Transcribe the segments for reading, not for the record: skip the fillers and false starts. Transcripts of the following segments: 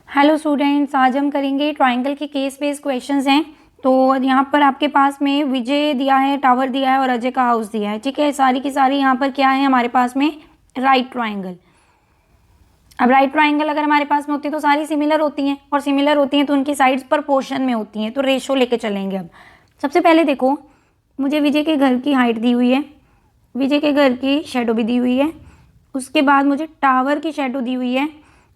Hello students, आज हम करेंगे ट्राइंगल के केस बेस्ड क्वेश्चंस हैं। तो यहाँ पर आपके पास में विजय दिया है, टावर दिया है और अजय का हाउस दिया है। ठीक है, सारी की सारी यहाँ पर क्या है हमारे पास में, राइट ट्राइंगल। अब राइट ट्राइंगल अगर हमारे पास में होती है तो सारी सिमिलर होती हैं, और सिमिलर होती हैं तो उनकी साइड्स प्रोपोर्शन में होती हैं, तो रेशो लेके चलेंगे। अब सबसे पहले देखो, मुझे विजय के घर की हाइट दी हुई है, विजय के घर की शेडो भी दी हुई है, उसके बाद मुझे टावर की शेडो दी हुई है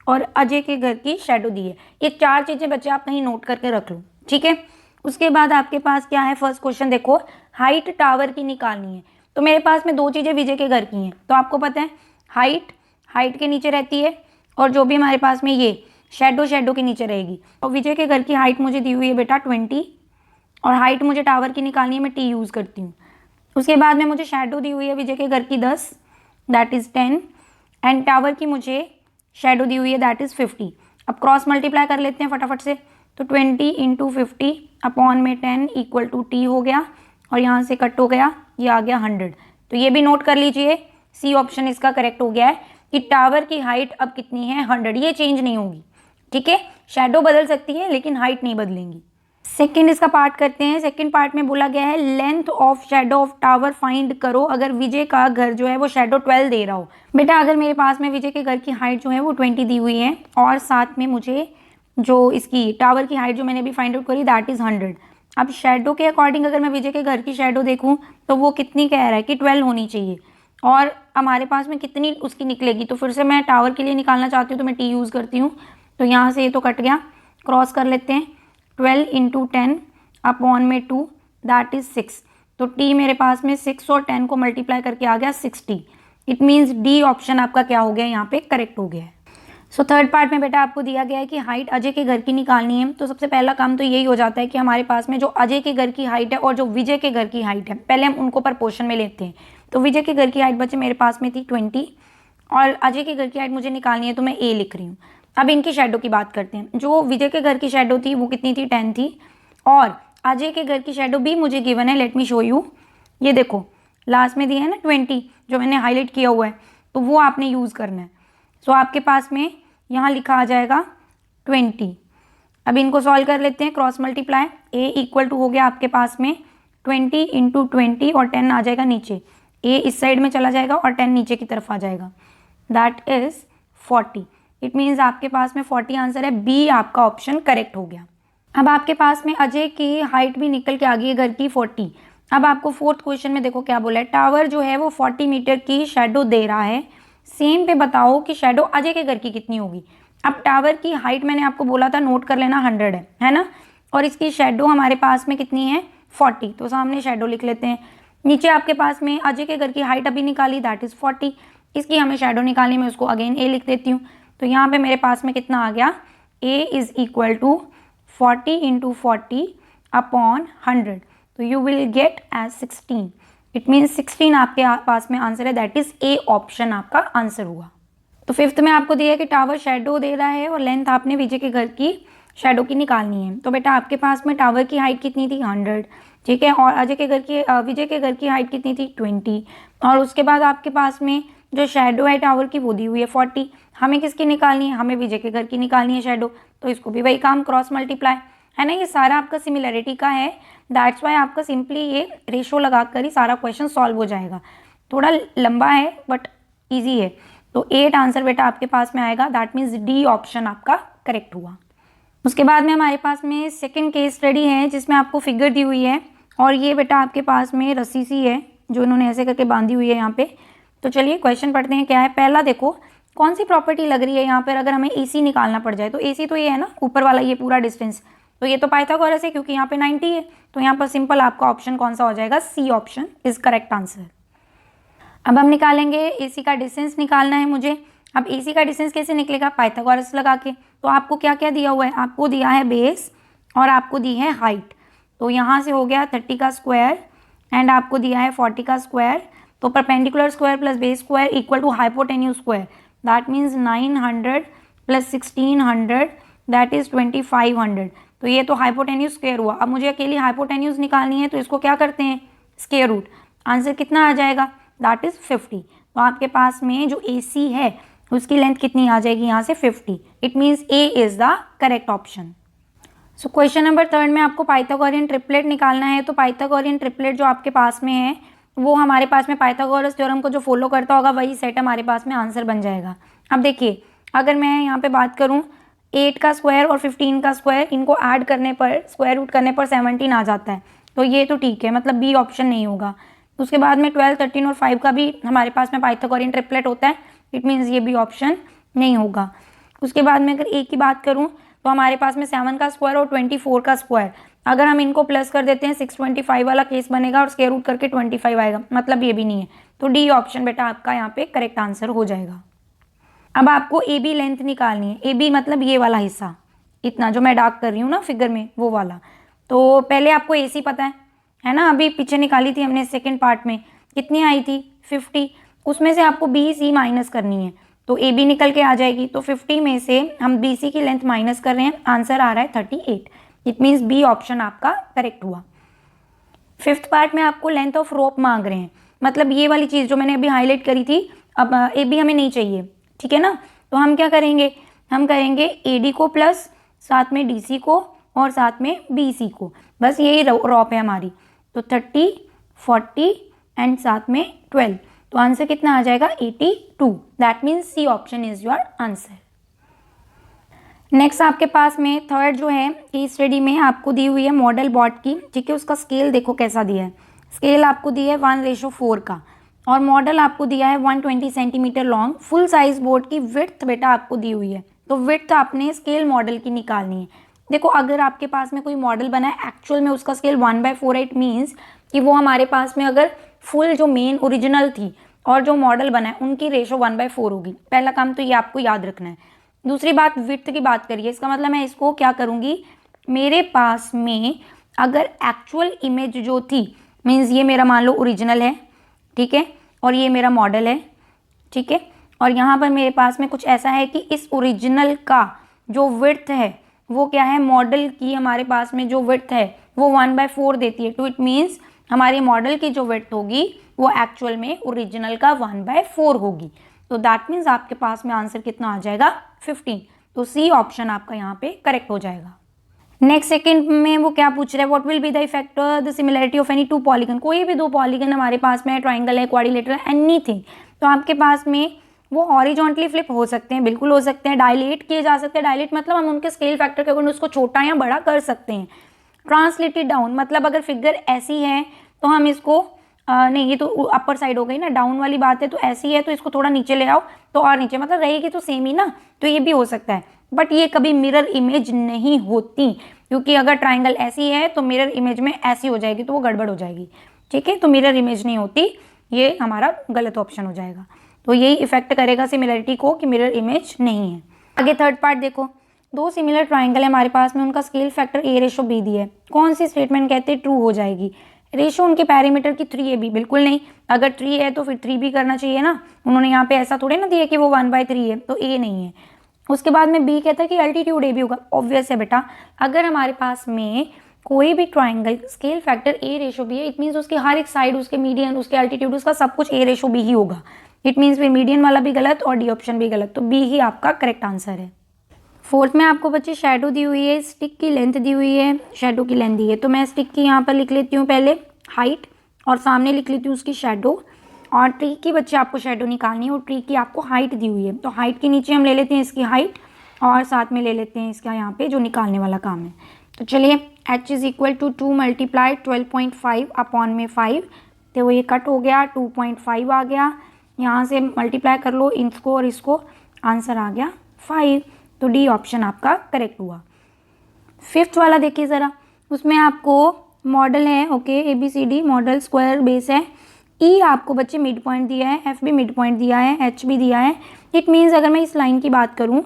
और अजय के घर की शेडो दी है। ये चार चीजें बच्चे आप कहीं नोट करके रख लो। ठीक है, उसके बाद आपके पास क्या है, फर्स्ट क्वेश्चन देखो, हाइट टावर की निकालनी है। तो मेरे पास में दो चीजें विजय के घर की हैं, तो आपको पता है हाइट हाइट के नीचे रहती है, और जो भी हमारे पास में ये शेडो शेडो के नीचे रहेगी। और विजय के घर की हाइट मुझे दी हुई है बेटा 20, और हाइट मुझे टावर की निकालनी है, मैं टी यूज करती हूँ। उसके बाद में मुझे शेडो दी हुई है विजय के घर की 10, दैट इज 10, एंड टावर की मुझे शेडो दी हुई है, दैट इज 50। अब क्रॉस मल्टीप्लाई कर लेते हैं फटाफट से। तो 20 इंटू 50 अपॉन में 10 इक्वल टू टी हो गया, और यहाँ से कट हो गया, ये आ गया 100। तो ये भी नोट कर लीजिए, सी ऑप्शन इसका करेक्ट हो गया है कि टावर की हाइट अब कितनी है, 100। ये चेंज नहीं होगी। ठीक है, शेडो बदल सकती है लेकिन हाइट नहीं बदलेंगी। सेकेंड इसका पार्ट करते हैं। सेकेंड पार्ट में बोला गया है length of shadow of tower find करो अगर विजय का घर जो है वो शेडो 12 दे रहा हो। बेटा अगर मेरे पास में विजय के घर की हाइट जो है वो 20 दी हुई है, और साथ में मुझे जो इसकी टावर की हाइट जो मैंने अभी फाइंड आउट करी दैट इज 100। अब शेडो के अकॉर्डिंग अगर मैं विजय के घर की शेडो देखूँ तो वो कितनी कह रहा है कि 12 होनी चाहिए, और हमारे पास में कितनी उसकी निकलेगी। तो फिर से मैं टावर के लिए निकालना चाहती हूँ तो मैं टी यूज़ करती हूँ। तो यहाँ से ये तो कट गया, क्रॉस कर लेते हैं। 12 इंटू 10 अपॉन में 2 दैट इज 6। तो टी मेरे पास में 6 और 10 को मल्टीप्लाई करके आ गया 60। इट मीन्स डी ऑप्शन आपका क्या हो गया, यहाँ पे करेक्ट हो गया है। सो थर्ड पार्ट में बेटा आपको दिया गया है कि हाइट अजय के घर की निकालनी है। तो सबसे पहला काम तो यही हो जाता है कि हमारे पास में जो अजय के घर की हाइट है और जो विजय के घर की हाइट है, पहले हम उनको प्रपोर्शन में लेते हैं। तो विजय के घर की हाइट बच्चे मेरे पास में थी 20, और अजय के घर की हाइट मुझे निकालनी है, तो मैं ए लिख रही हूँ। अब इनकी शेडो की बात करते हैं। जो विजय के घर की शेडो थी वो कितनी थी, 10 थी, और अजय के घर की शेडो भी मुझे गिवन है। Let me show you. ये देखो लास्ट में दिया है ना 20, जो मैंने हाईलाइट किया हुआ है, तो वो आपने यूज़ करना है। सो आपके पास में यहाँ लिखा आ जाएगा 20। अब इनको सॉल्व कर लेते हैं, cross multiply. A equal to हो गया आपके पास में 20 इंटू 20, और 10 आ जाएगा नीचे। ए इस साइड में चला जाएगा और 10 नीचे की तरफ आ जाएगा, दैट इज 40। इट मीन्स आपके पास में 40 आंसर है, बी आपका ऑप्शन करेक्ट हो गया। अब आपके पास में अजय की हाइट भी निकल के आ गई है घर की 40। अब आपको फोर्थ क्वेश्चन में देखो क्या बोला है, टावर जो है वो 40 मीटर की शेडो दे रहा है, सेम पे बताओ कि शेडो अजय के घर की कितनी होगी। अब टावर की हाइट मैंने आपको बोला था नोट कर लेना 100 है ना, और इसकी शेडो हमारे पास में कितनी है 40, तो सामने शेडो लिख लेते हैं। नीचे आपके पास में अजय के घर की हाइट अभी निकाली, दैट इज 40, इसकी हमें शेडो निकालनी, मैं उसको अगेन ए लिख देती हूँ। तो यहाँ पे मेरे पास में कितना आ गया, A is equal to 40 into 40 upon 100, तो you will get as 16। It means 16 आपके पास में आंसर है, दैट इज ए ऑप्शन आपका आंसर हुआ। तो फिफ्थ में आपको दिया है कि टावर शेडो दे रहा है और लेंथ आपने विजय के घर की शेडो की निकालनी है। तो बेटा आपके पास में टावर की हाइट कितनी थी 100, ठीक है, और अजय के घर की विजय के घर की हाइट कितनी थी 20, और उसके बाद आपके पास में जो शेडो है टावर की वो दी हुई है 40। हमें किसकी निकालनी है, हमें विजय के घर की निकालनी है शेडो, तो इसको भी वही काम, क्रॉस मल्टीप्लाई, है ना। ये सारा आपका सिमिलरिटी का है, दैट्स वाई आपका सिंपली ये रेशो लगाकर ही सारा क्वेश्चन सॉल्व हो जाएगा। थोड़ा लंबा है बट ईजी है। तो 8 आंसर बेटा आपके पास में आएगा, दैट मीन्स डी ऑप्शन आपका करेक्ट हुआ। उसके बाद में हमारे पास में सेकेंड केस स्टडी है जिसमें आपको फिगर दी हुई है, और ये बेटा आपके पास में रस्सी सी है जो इन्होंने ऐसे करके बांधी हुई है यहाँ पे। तो चलिए क्वेश्चन पढ़ते हैं क्या है। पहला देखो, कौन सी प्रॉपर्टी लग रही है यहाँ पर अगर हमें AC निकालना पड़ जाए। तो AC तो ये है ना ऊपर वाला, ये पूरा डिस्टेंस, तो ये तो पाइथागोरस है क्योंकि यहाँ पे 90 है। तो यहाँ पर सिंपल आपका ऑप्शन कौन सा हो जाएगा, C option is correct answer. अब हम निकालेंगे AC का डिस्टेंस निकालना है मुझे। अब AC का डिस्टेंस कैसे निकलेगा, पाइथागोरस लगा के। तो आपको क्या क्या दिया हुआ है, आपको दिया है बेस और आपको दी है हाइट। तो यहाँ से हो गया 30 का स्क्वायर एंड आपको दिया है 40 का स्क्वायर। तो perpendicular square plus base square equal to hypotenuse square, that means 900 plus 1600 that is 2500। तो ये तो हाइपोटेन्यूज स्क्वायर हुआ। अब मुझे अकेली हाइपोटेन्यूज निकालनी है, तो इसको क्या करते हैं, स्क्वायर रूट। आंसर कितना आ जाएगा, दैट इज 50। तो आपके पास में जो AC है उसकी लेंथ कितनी आ जाएगी यहाँ से 50। It means A is the correct option. So question number 3 में आपको पाइथागोरियन ट्रिपलेट निकालना है। तो पाइथागोरियन ट्रिपलेट जो आपके पास में है वो हमारे पास में पाइथागोरस थ्योरम को जो फॉलो करता होगा वही सेट हमारे पास में आंसर बन जाएगा। अब देखिए, अगर मैं यहाँ पे बात करूँ 8 का स्क्वायर और 15 का स्क्वायर, इनको ऐड करने पर स्क्वायर रूट करने पर 17 आ जाता है, तो ये तो ठीक है, मतलब बी ऑप्शन नहीं होगा। उसके बाद में 12, 13 और 5 का भी हमारे पास में पाइथागोरियन ट्रिपलेट होता है, इट मीन्स ये भी ऑप्शन नहीं होगा। उसके बाद में अगर ए की बात करूँ तो हमारे पास में 7 का स्क्वायर और 24 का स्क्वायर, अगर हम इनको प्लस कर देते हैं 625 वाला केस बनेगा और स्क्वायर रूट करके 25 आएगा, मतलब ये भी नहीं है। तो डी ऑप्शन बेटा आपका यहाँ पे करेक्ट आंसर हो जाएगा। अब आपको ए बी लेंथ निकालनी है। ए बी मतलब ये वाला हिस्सा, इतना जो मैं डार्क कर रही हूँ ना फिगर में, वो वाला। तो पहले आपको ए सी पता है ना, अभी पीछे निकाली थी हमने सेकेंड पार्ट में, कितनी आई थी 50, उसमें से आपको बी सी माइनस करनी है, तो ए बी निकल के आ जाएगी। तो 50 में से हम बी सी की लेंथ माइनस कर रहे हैं, आंसर आ रहा है 38। इट मीन्स बी ऑप्शन आपका करेक्ट हुआ। फिफ्थ पार्ट में आपको लेंथ ऑफ रोप मांग रहे हैं, मतलब ये वाली चीज़ जो मैंने अभी हाईलाइट करी थी, अब ए बी हमें नहीं चाहिए, ठीक है ना। तो हम क्या करेंगे, हम करेंगे ए डी को प्लस, साथ में डी सी को और साथ में बी सी को, बस यही रॉप है हमारी। तो 30, 40 एंड साथ में 12, तो आंसर कितना आ जाएगा 82। That means C option is your answer. Next आपके पास में थर्ड जो है केस स्टडी में आपको दी हुई है मॉडल बॉट की, ठीक है। उसका स्केल देखो कैसा दिया है, स्केल आपको दिया है 1:4 का, और मॉडल आपको दिया है 120 centimetre long. Full size board की विड्थ बेटा आपको दी हुई है, तो विड्थ आपने स्केल मॉडल की निकालनी है। देखो, अगर आपके पास में कोई मॉडल बना है एक्चुअल में उसका स्केल 1/4 है, इट मीन्स कि वो हमारे पास में अगर फुल जो मेन ओरिजिनल थी और जो मॉडल बना है उनकी रेशो 1/4 होगी। पहला काम तो ये आपको याद रखना है। दूसरी बात, विड्थ की बात करिए, इसका मतलब मैं इसको क्या करूँगी, मेरे पास में अगर एक्चुअल इमेज जो थी, मीन्स ये मेरा मान लो ओरिजिनल है, ठीक है, और ये मेरा मॉडल है, ठीक है, और यहाँ पर मेरे पास में कुछ ऐसा है कि इस ओरिजिनल का जो विड्थ है वो क्या है, मॉडल की हमारे पास में जो विड्थ है वो 1/4 देती है। तो इट मीन्स हमारे मॉडल की जो विड्थ होगी वो एक्चुअल में ओरिजिनल का 1/4 होगी। तो दैट मीन्स आपके पास में आंसर कितना आ जाएगा 15। तो सी ऑप्शन आपका यहाँ पे करेक्ट हो जाएगा। नेक्स्ट सेकंड में वो क्या पूछ रहा है, what will be the effect the similarity of any two polygon. कोई भी दो पॉलीगन हमारे पास में है, ट्राइंगल है, क्वाड्रिलेटरल, एनीथिंग, तो आपके पास में वो हॉरिजॉन्टली फ्लिप हो सकते हैं, बिल्कुल हो सकते हैं, डायलेट किए जा सकते हैं। डायलेट मतलब हम उनके स्केल फैक्टर के अकॉर्डिंग उसको छोटा या बड़ा कर सकते हैं। ट्रांसलेटेड डाउन मतलब अगर फिगर ऐसी है तो हम इसको नहीं, ये तो अपर साइड हो गई ना, डाउन वाली बात है, तो ऐसी है तो इसको थोड़ा नीचे ले आओ तो और नीचे, मतलब रहेगी तो सेम ही ना, तो ये भी हो सकता है। बट ये कभी मिरर इमेज नहीं होती, क्योंकि अगर ट्राइंगल ऐसी है तो मिरर इमेज में ऐसी हो जाएगी तो वो गड़बड़ हो जाएगी, ठीक है। तो मिरर इमेज नहीं होती, ये हमारा गलत ऑप्शन हो जाएगा। तो यही इफेक्ट करेगा सिमिलरिटी को कि मिरर इमेज नहीं है। आगे थर्ड पार्ट देखो, दो सिमिलर ट्राइंगल है हमारे पास में, उनका स्केल फैक्टर A/B दिया है, कौन सी स्टेटमेंट कहते हैं ट्रू हो जाएगी। रेशो उनके पैरामीटर की 3AB, बिल्कुल नहीं, अगर 3 है तो फिर 3B करना चाहिए ना, उन्होंने यहाँ पे ऐसा थोड़े ना दिया कि वो 1/3 है, तो A नहीं है। उसके बाद में B कहता है कि अल्टीट्यूड AB होगा, ऑब्वियस है बेटा, अगर हमारे पास में कोई भी ट्राइंगल स्केल फैक्टर A/B है, इट मीन्स उसकी हर एक साइड, उसके मीडियन, उसके अल्टीट्यूड, उसका सब कुछ A/B ही होगा। इट मीन्स फिर मीडियन वाला भी गलत और डी ऑप्शन भी गलत, तो B ही आपका करेक्ट आंसर है। फोर्थ में आपको बच्चे शेडो दी हुई है, स्टिक की लेंथ दी हुई है, शेडो की लेंथ दी है, तो मैं स्टिक की यहाँ पर लिख लेती हूँ पहले हाइट और सामने लिख लेती हूँ उसकी शेडो, और ट्री की बच्चे आपको शेडो निकालनी है और ट्री की आपको हाइट दी हुई है, तो हाइट के नीचे हम ले लेते हैं इसकी हाइट और साथ में ले लेते हैं इसका यहाँ पे जो निकालने वाला काम है। तो चलिए h is equal to 2 multiply 12.5 upon में 5, तो ये कट हो गया, 2.5 आ गया, यहाँ से मल्टीप्लाई कर लो इसको और इसको, आंसर आ गया 5। तो डी ऑप्शन आपका करेक्ट हुआ। फिफ्थ वाला देखिए ज़रा, उसमें आपको मॉडल है, okay, ABCD model, square base है, ई आपको बच्चे मिड पॉइंट दिया है, एफ भी मिड पॉइंट दिया है, एच भी दिया है। इट मीन्स अगर मैं इस लाइन की बात करूँ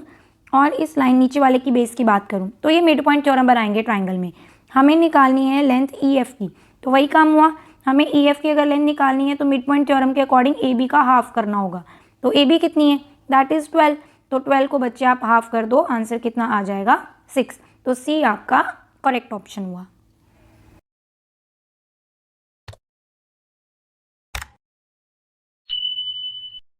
और इस लाइन नीचे वाले की बेस की बात करूँ तो ये मिड पॉइंट थ्योरम बनाएंगे ट्राइंगल में। हमें निकालनी है लेंथ EF की, तो वही काम हुआ, हमें EF की अगर लेंथ निकालनी है तो मिड पॉइंट थ्योरम के अकॉर्डिंग AB का हाफ करना होगा। तो AB कितनी है, दैट इज़ 12, तो 12 को बच्चे आप हाफ कर दो, आंसर कितना आ जाएगा 6। तो सी आपका करेक्ट ऑप्शन हुआ।